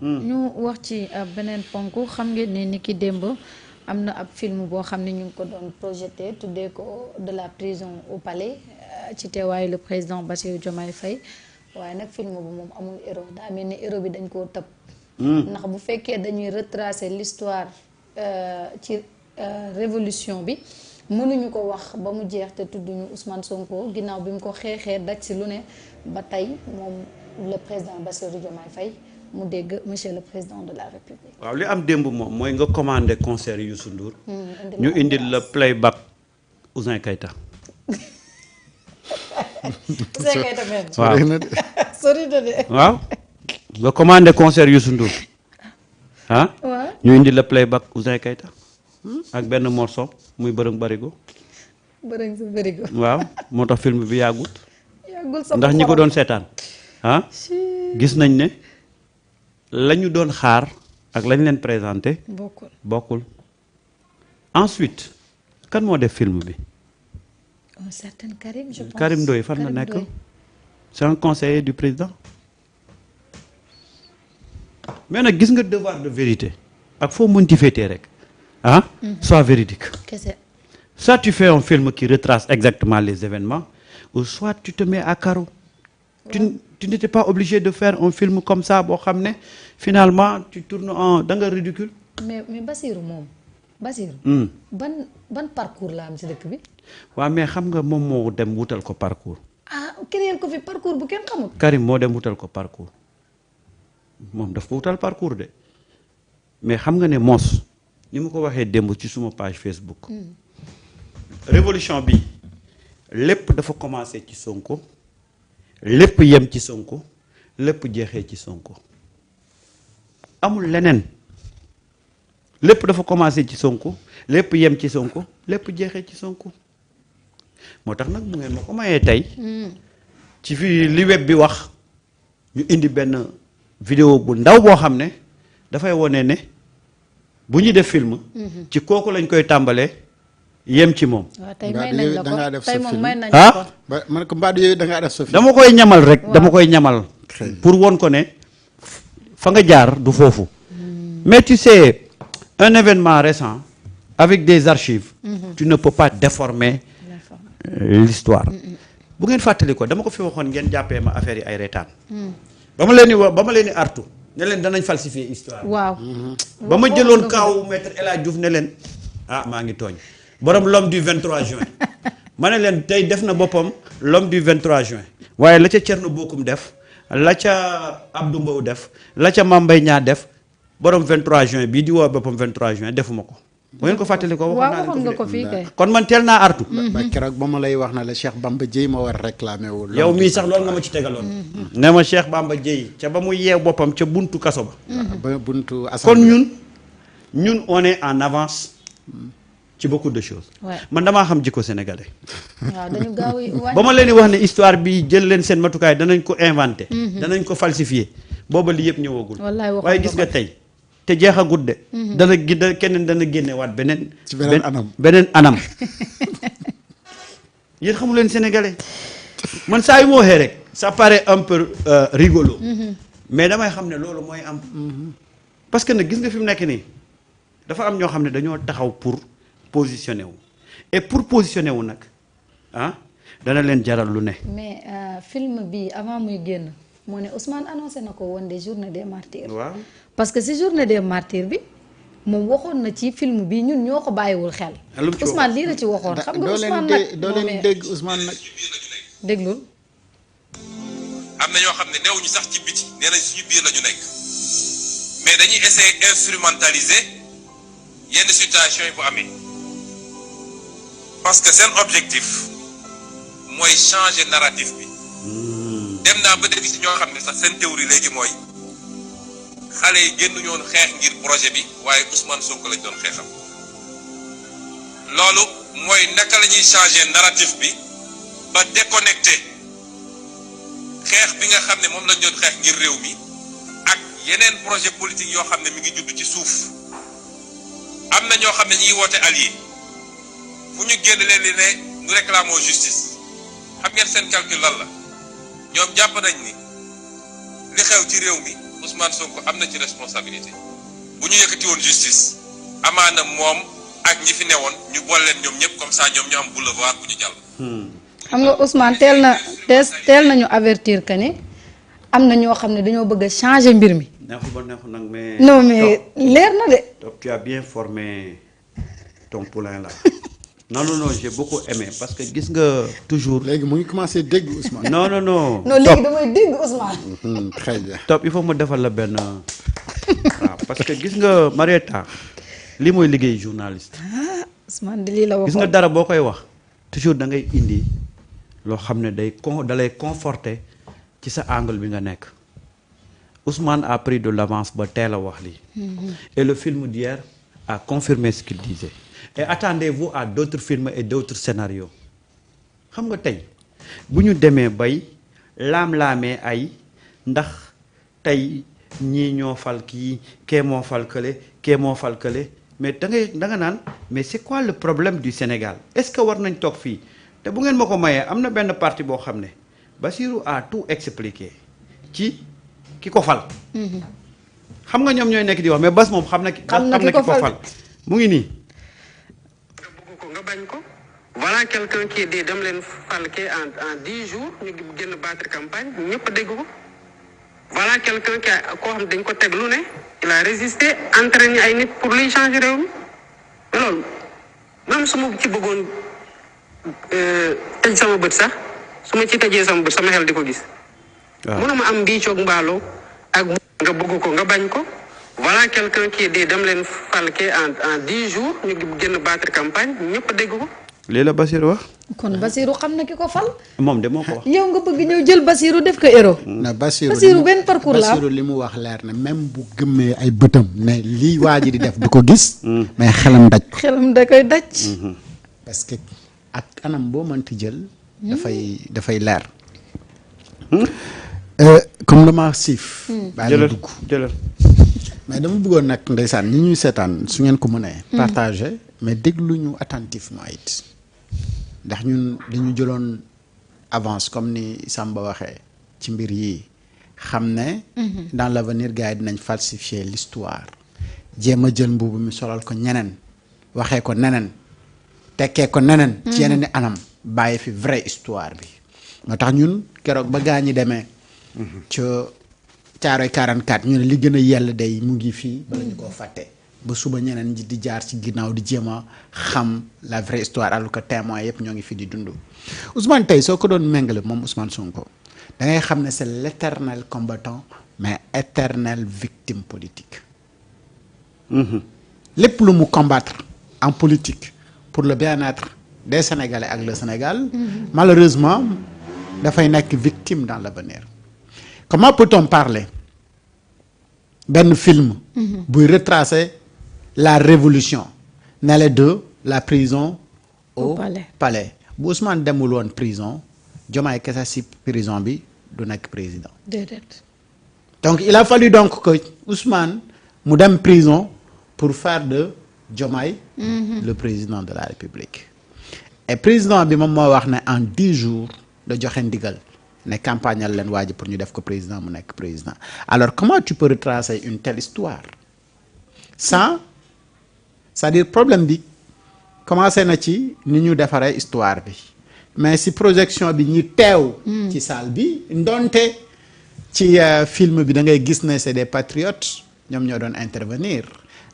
ñu wax ci beneen ponk xam ngeen ni ki démb am na ab film boo xam ne ñu ngi ko doon projeté tuddee ko de la prison au palais ci teewaayu le président Bassirou Diomaye Faye waaye nag film bu moom amul héros daa mel ni héros bi dañ koo tëb. ndax bu fekkee dañuy retracer l'histoire ci révolution bi mënuñu ko wax ba mu jeex te tudduñu Ousmane Sonko ginnaaw bi mu ko xeexee daj si lu ne ba tey moom le président Bassirou Diomaye Faye mu dégg monsieur le président de la République. waaw li am démb moom mooy nga commandé concert Youssou Ndour. ñu indil la playback Ouzin Keita. Ouzin Keita même. waaw sori na de. waaw nga commandé concert Youssou Ndour ah. waaw ñu indil la playback Ouzin Keita. ak benn morceau muy bërëng barigo. bërëng sa barigo. waaw moo tax film bi yàggut. yàggul sama ndax ñi ko doon seetaan ah. gis nañ ne la ñu doon xaar ak lañ leen présenté. bokkul ensuite kan moo def film bi. un certain Karim je pense. Karim Ndoye fan la nekk. c'est un conseiller du président. mais nag gis nga devoir de vérité ak foo mënti féetee rek ah. soit véridique. kese. soit tu fais un film qui retrace exactement les événements ou soit tu te mets à carreau. Tu n'étais pas obligé de faire un film comme ça boo xam ne finalement tu tournes en da nga ridicule. mais Bassirou moom Bassirou. ban parcours la am ci dëkk bi. waaw mais xam nga moom moo dem wutal ko parcours. ah créer ko fi parcours bu kenn xamul. Karim moo dem wutal ko parcours moom daf ko wutal parcours de mais xam nga ne mos ni ma ko waxee démb ci suma page Facebook. révolution bi lépp dafa commencé ci Sonko. lépp yem ci Sonko lépp jeexee ci Sonko amul leneen lépp dafa commencé ci Sonko lépp yem ci Sonko lépp jeexee ci Sonko moo tax nag mu ngeen ma ko mayee tey ci fii li web bi wax ñu indi benn vidéo bu ndaw boo xam ne dafay wone ne bu ñu def film ci kooku lañ koy tàmbalee yem ci moom. waaw tey may nañ la ko tey moom may nañ la ko. ba man ko mbaadu yooyu da ngaa def sa film. dama koy ñamal rek. dama koy ñamal. pour won ko ne fa nga jaar du foofu. mais tu sais un événement récent avec des archives. tu ne peux pas déformer l'histoire. bu ngeen fàttali ko dama ko fi waxoon ngeen jàppee ma affaire yi ay reetaan. ba ma leen di artu ne leen danañ falsifier histoire. waaw. ba ma jëloon kaawu maître El Hadj Diouf ne leen maa ngi tooñ. borom l'homme du 23 juin ma ne leen tey def na boppam l'homme du 23 juin waaye la ca Thierno Bocoum def la ca Abdou Mbow def la ca Mame Mbaye Niang def borom 23 juin bii di woo boppam 23 juin defuma ko. bu ngeen ko fàttali ko waxoon nga ko fii kay. kon man teel naa artu. ba keroog ba ma lay wax na la Cheikh Bamba Dièye ma war réclamé wu. yow mii sax loolu nga ma ci tegaloon. ne ma Cheikh Bamba Dièye ca ba mu yeew boppam ca buntu kaso ba. ba buntu kon ñun on est en avance. ci beaucoup de choses. man damaa xam jikko sénégalais. waaw dañu gaaw ba ma leen di wax ne histoire bi jël leen seen matukaay danañ ko inventé. danañ ko falsifié booba li yëpp ñëwagul. waaye gis nga tey te jeexagut de. keneen dana génnewaat beneen. ci beneen anam beneen anam. yéen xamu leen sénégalais man saa yu ma waxee rek ça paraît un peu rigolo. mais damay xam ne loolu mooy am. parce que nag gis nga fi mu nekk nii dafa am ñoo xam ne dañoo taxaw pour. positionné wu et pour positionné wu nag dana leen jaral lu ne. mais film bi avant muy génn moo ne Ousmane annoncé na ko woon des journées des martyrs. waaw parce que si journée des martyrs bi moom waxoon na ci film bi ñun ñoo ko bàyyiwul xel. Ousmane lii la ci waxoon. xam nga Ousmane nag doo leen dégg Ousmane nag. déglul. am na ñoo xam ne newuñu sax ci biti nee nañ suñu biir la ñu nekk mais dañuy essayer instrumentaliser yenn situation yi bu amee. parce que seen objectif mooy changer narratif bi dem naa ba dégg ci ñoo xam ne sax seen théorie léegi mooy xale yi génn ñoon xeex ngir projet bi waaye Ousmane Sonko lañ doon xeexam loolu mooy naka la ñuy changer narratif bi ba déconnecté xeex bi nga xam ne moom lañ doon xeex ngir réew mi ak yeneen projet politique yoo xam ne mi ngi judd ci suuf am na ñoo xam ne ñi ngi woote allié fu ñu génn leen li ne nous réclamons justice xam ngeen seen calcul lan la ñoom jàpp nañ ni li xew ci réew mi Ousmane Sonko am na ci responsabilité bu ñu yëkkati woon justice amaana moom ak ñi fi newoon ñu boole leen ñoom ñëpp comme ça ñoom ñu am boulevard bu ñu jàll. xam nga Ousmane teel nañu avertir que ni am na ñoo xam ne dañoo bëgg a changer mbir mi. neexul ba neexul nag mais. non mais leer na de. donc tu as bien formé ton poulain là. non j'ai beaucoup aimé parce que gis nga toujours. léegi mu ngi commencé dégg Ousmane. non. non léegi damay dégg Ousmane. très bien. Top il faut ma defal la benn waaw parce que gis nga Marieta li mooy liggéey journaliste. Ousmane di lii la waxoon gis nga dara boo koy wax toujours da ngay indi loo xam ne da lay conforter ci sa angle bi nga nekk Ousmane a pris de l'avance ba teel a wax lii. Et le film d'hier a confirmé ce qu'il disait. Et attendez-vous à d'autres films et d'autres scénarios xam nga tey bu ñu demee bay laam-laamee ay ndax tey ñii ñoo fal kee moo fal kële mais da nga naan mais c'est quoi le problème du Sénégal est-ce que war nañ toog fii te bu ngeen ma ko mayee am na benn parti boo xam ne Bassirou a tout expliqué ci ki ko fal. xam nga ñoom ñooy nekk di wax mais Bass moom xam na ki ko fal mu ngi nii. nga bañ ko voilà quelqu'un qui dit dem leen falke en 10 jours ñu génn battre campagne ñëpp dégg ko voilà quelqu'un qui koo xam dañ ko teg lu ne il a résisté entraîné ay nit pour luy changer réew mi mais loolu même su ma ci bëggoon tëj sama bët sax su ma ci tëjee sama bët sama xel di ko gis mënuma am mbiicoog mbaaloo ak nga bëgg ko nga bañ ko voilà quelqu'un qui dit dem leen falke en 10 jours ñu génn battre campagne ñëpp dégg ko. lii la Bassirou wax. kon Bassirou xam na ki ko fal. moom de moo ko wax. yow nga bëgg ñëw jël Bassirou def ko héros. na Bassirou benn parcours la Bassirou li mu wax leer na même bu gëmmee ay bëtam ne lii waa ji di def du ko gis. mais xelam daj. xelam da koy daj. parce que ak anam boo mënti jël. dafay leer. comme dama siif. jëlal mais dama bëggoon nag ndeysaan ñi ñuy seetaan su ngeen ko mënee. partager mais déglu ñu attentivement it. ndax ñun dañu jëloon avance comme ni Samba waxee ci mbir yi xam ne. dans l'avenir gars yi dinañ falsifier l'histoire jéem a jël mbubu mi solal ko ñeneen waxee ko neneen tekkee ko neneen. ci yeneen i anam bàyyi fi vraie histoire bi. moo tax ñun keroog ba gaa ñi demee. ca Caaroy 44 ñu ne li gën a yell day mu ngi fii bala ñu koo fàtte. ba suba ñeneen ñi di jaar ci ginnaaw di jéem a xam la vraie histoire alors que témoins yëpp ñoo ngi fi di dund. Ousmane tey soo ko doon méngale moom Ousmane Sonko da ngay xam ne c'est l'éternel combattant mais éternelle victime politique. lépp lu mu combattre en politique pour le bien-être des Sénégalais ak le Sénégal. malheureusement dafay nekk victime dans l'avenir. Comment peut-on parler benn film. buy retracer la révolution nele de la prison au palais bu Ousmane demul woon prison Diomaye kese si prison bi du nekk président. déedéet. donc il a fallu donc que Ousmane mu dem prison pour faire de Diomaye le président de la République. et président bi moom moo wax ne en 10 jours da joxe ndigal ne campagnal leen waa ji pour ñu def ko président mu nekk président alors comment tu peux retracer une telle histoire sans c'est-à-dire problème bi commencé na ci ni ñu defaree histoire bi mais si projection bi ñi teew ci salle bi ndonte ci film bi da ngay gis ne c'est des patriotes ñoom ñoo doon intervenir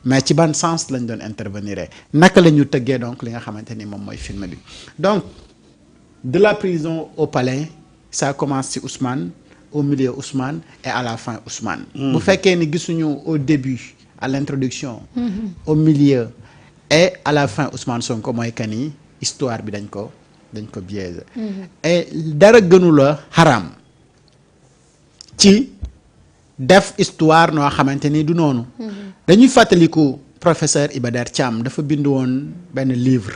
mais ci ban sens lañ doon intervenir naka la ñu tëggee donc li nga xamante ni moom mooy film bi donc de la prison au palais ça commence ci Ousmane au milieu Ousmane et à la fin Ousmane. bu fekkee ni gisuñu au début à l'introduction au milieu et à la fin Ousmane Sonko mooy que ni histoire bi dañ ko biaisé. et dara gënu la xaraam ci def histoire noo xamante ni du noonu. dañuy fàttaliku professeur Iba Der Thiam dafa bind woon benn livre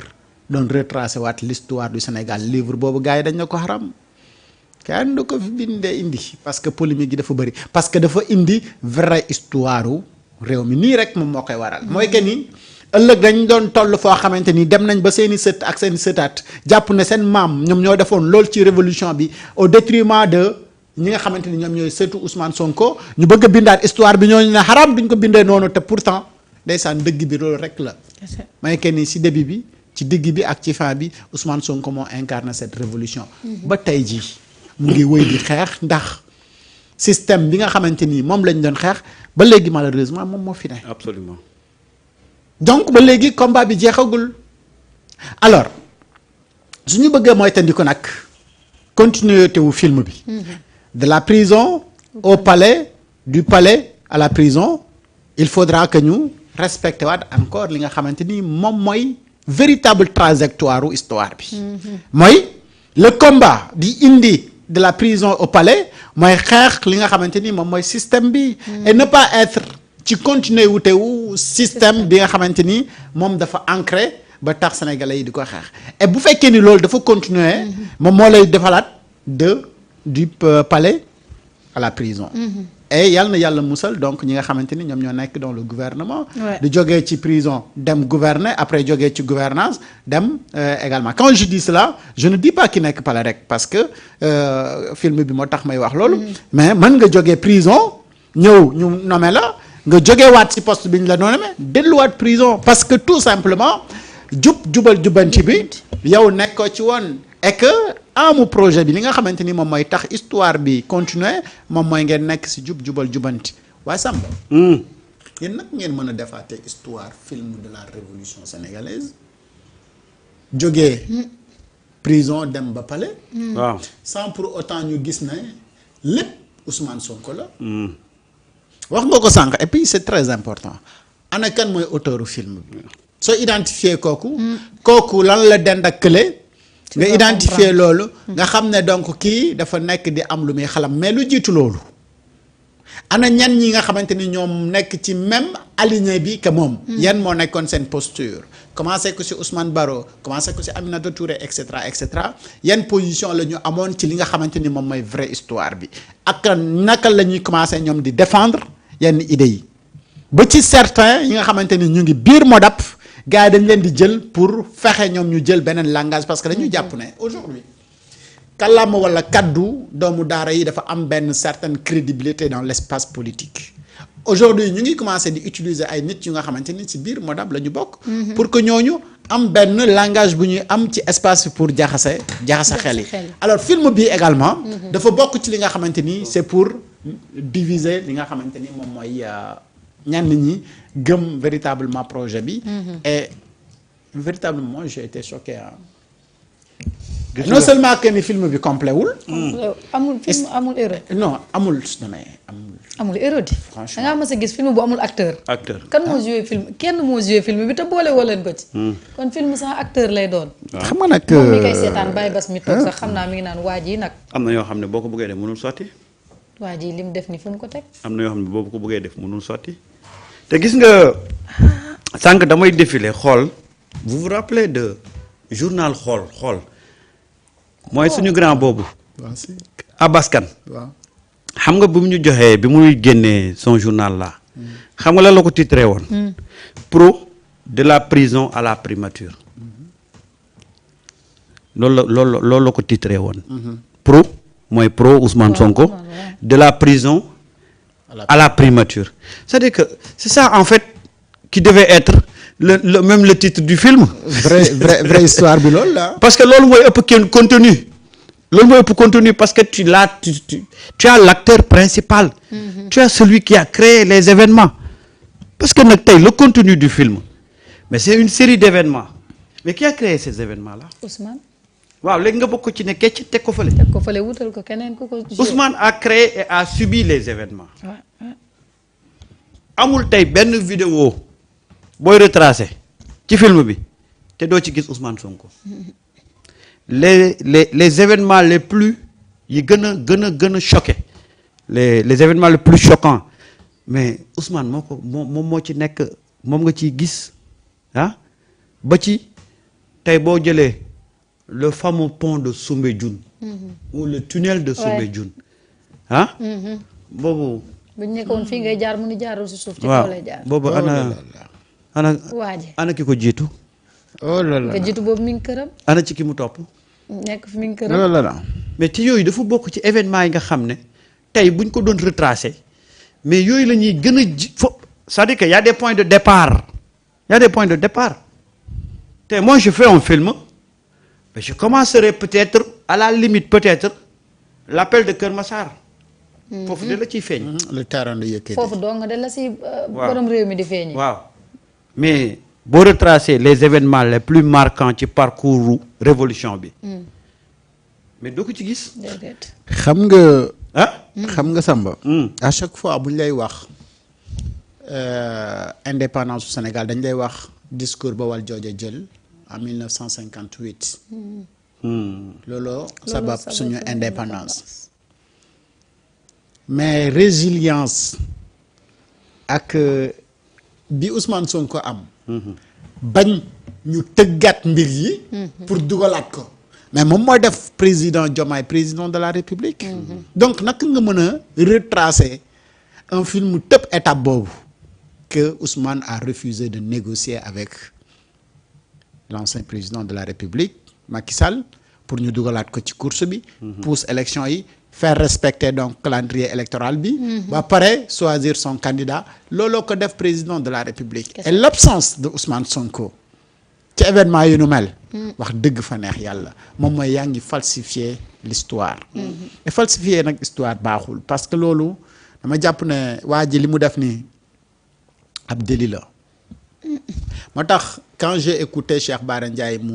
doon retracer waat l'histoire du Sénégal livre boobu gars yi dañ na ko xaram kenn du ko fi bindee indi parce que polémique yi dafa bëri parce que dafa indi vraie histoire réew mi nii rek moom moo koy waral. mooy que ni ëllëg dañ doon toll foo xamante ni dem nañ ba seeni sët ak seeni sëtaat jàpp ne seen maam ñoom ñoo defoon loolu ci révolution bi au détriment de ñi nga xamante ni ñoom ñooy sëtu Ousmane Sonko ñu bëgg a bindaat histoire bi ñooñu ne xaram duñ ko bindee noonu te pourtant ndeysaan dëgg bi loolu rek la. may kenn ni si début bi ci digg bi ak ci fin bi Ousmane Sonko moo incarné cette révolution ba tey jii mu ngi wëy di xeex ndax système bi nga xamante ni moom lañ doon xeex ba léegi malheureusement moom moo fi ne. absolument. donc ba léegi combat bi jeexagul alors su ñu bëggee mooy tandi ko nag continuité wu film bi. de la prison au palais, du palais à la prison, il faudra que ñu respecté waat encore li nga xamante ni moom mooy véritable trajectoire u histoire bi. mooy le combat di indi de la prison au palais mooy xeex li nga xamante ni moom mooy système bi. et ne pas être ci continuer wute wu système bi nga xamante ni moom dafa ancré ba tax sénégalais yi di ko xeex et bu fekkee ni loolu dafa continuer moom moo lay defalaat du palais à la prison. et yal na yàlla musal donc ñi nga xamante ni ñoom ñoo nekk dans le gouvernement. di jógee ci prison dem gouverner après jógee ci gouvernance dem également quand je dis cela je ne dis pas ki nekk palais rek parce que film bi moo tax may wax loolu. mais mën nga jógee prison ñëw ñu nommé la nga jógee waat ci poste bi ñu la nommé delluwaat prison parce que tout simplement jubal jubanti bi yow nekkoo ci woon et que amu projet bi li nga xamante ni moom mooy tax histoire bi continuer moom mooy ngeen nekk si jubal jubanti waaye Samba. yéen nag ngeen mën a defaatee histoire film de la révolution sénégalaise jógee prison dem ba palais. waaw sans pour autant ñu gis ne lépp Ousmane Sonko la. wax nga ko sànq et puis c'est très important ana kan mooy auteuru film bi soo identifier kooku lan la dend ak kële. nga identifier loolu nga xam ne donc kii dafa nekk di am lu muy xalam mais lu jiitu loolu ana ñan ñi nga xamante ni ñoom nekk ci même aligné bi que moom yan moo nekkoon seen posture commencé ko ci Ousmane Baro commencé ko ci Aminata Touré et cetera yan position la ñu amoon ci li nga xamante ni moom mooy vraie histoire bi ak naka la ñuy commencé ñoom di défendre yenn idées yi ba ci certains yi nga xamante ni ñu ngi biir Modap gars yi dañ leen di jël pour fexe ñoom ñu jël beneen langage parce que dañu jàpp ne aujourd'hui kàllaama wala kaddu doomu daara yi dafa am benn certaine crédibilité dans l'espace politique aujourd'hui ñu ngi commencer di utiliser ay nit yu nga xamante ni ci biir Modap la ñu bokk pour que ñooñu am benn langage bu ñuy am ci espace pour jaxase xel yi alors film bi également dafa bokk ci li nga xamante ni c'est pour diviser li nga xamante ni moom mooy ñenn ñi gëm véritablement projet bi. et véritablement j'ai été choqué non seulement que ni film bi complet wul. amul film amul héros. non amul héros di. franchement da ngaa mës a gis film bu amul acteur. kan moo joué film kenn moo joué film bi te boole woo leen ko ci. kon film sans acteur lay doon. xam nga nag moom mi koy seetaan bàyyi bas mi toog sax xam naa mi ngi naan waa ji nag. am na yoo xam ne boo ko bëggee def mënul sotti. waa ji lim def ni fu mu ko teg. am na yoo xam ne boo ko bëggee def mënul sotti. te gis nga sànq damay défilé xool vous vous rappelez de journal xool mooy suñu grand boobu Abbas Kane xam nga bi mu ñu joxee bi muy génnee son journal là xam nga lan la ko titré woon pro de la prison à la primature loolu la ko titré woon pro mooy pro Ousmane Sonko de la prison à la primature c'est-à-dire que c'est ça en fait qui devait être même le titre du film. vraie histoire bi loolu la. parce que loolu mooy ëpp contenu loolu mooy ëpp contenu parce que tu as l'acteur principal. Tu as celui qui a créé les événements parce que nag tey le contenu du film mais c'est une série d'événements mais qui a créé ces événements là. Ousmane. waaw léegi nga bokk ci ne kecc teg ko fële. teg ko fële wutal ko keneen ku ko. Ousmane a créé et a subi les événements. amul tey benn vidéo booy retracé ci film bi te doo ci gis Ousmane Sonko. les événements les plus yi gën a choqué les événements les plus choquants mais Ousmane moo ci nekk moom nga ciy gis ba ci tey boo jëlee le fameux pont de Soumbédioune ou le tunnel de Soumbédioune boobu. bu ñu nekkoon fii ngay jaar mu ni jaarul si suuf. ci kaw lay jaar boobu ana ki ko jiitu. oh là là nga jiitu boobu mi ngi këram. ana ci ki mu topp. nekk fi mi ngi këram. mais te yooyu dafa bokk ci événement yi nga xam ne tey buñ ko doon retracer mais yooyu la ñuy gën a c'est-à-dire que y a des points de départ te moi je fais un film mais je commencerai peut-être à la limite peut-être l'appel de Kër Massar foofu de la ciy feeñ le terrain de Yékini foofu dong de la si borom réew mi di feeñi. waaw mais boo retracer les événements les plus marquants ci parcours révolution bi mais doo ko ci gis déedéet. xam nga ah xam nga Samba à chaque fois bu ñu lay wax indépendance du Sénégal dañ lay wax discours ba wal jooja jël en 1958 looloo sabab suñu indépendance mais résilience ak bi Ousmane Sonko am bañ ñu tëggaat mbir yi pour dugalaat ko mais moom mooy def président Diomaye président de la République donc naka nga mën a retracer un film tëb étape boobu que Ousmane a refusé de négocier avec l'ancien président de la République Macky Sall pour ñu dugalaat ko ci course bi pousse élection yi faire respecter donc calendrier électoral bi ba pare choisir son candidat looloo ko def président de la République et l'absence de Ousmane Sonko ci événement yu nu mel wax dëgg fa neex yàlla moom mooy yaa ngi falsifier l'histoire et falsifier nag histoire baaxul parce que loolu dama jàpp ne waa ji li mu def nii ab délit la moo tax quand j'ai écouté Cheikh Bara Ndiaye mu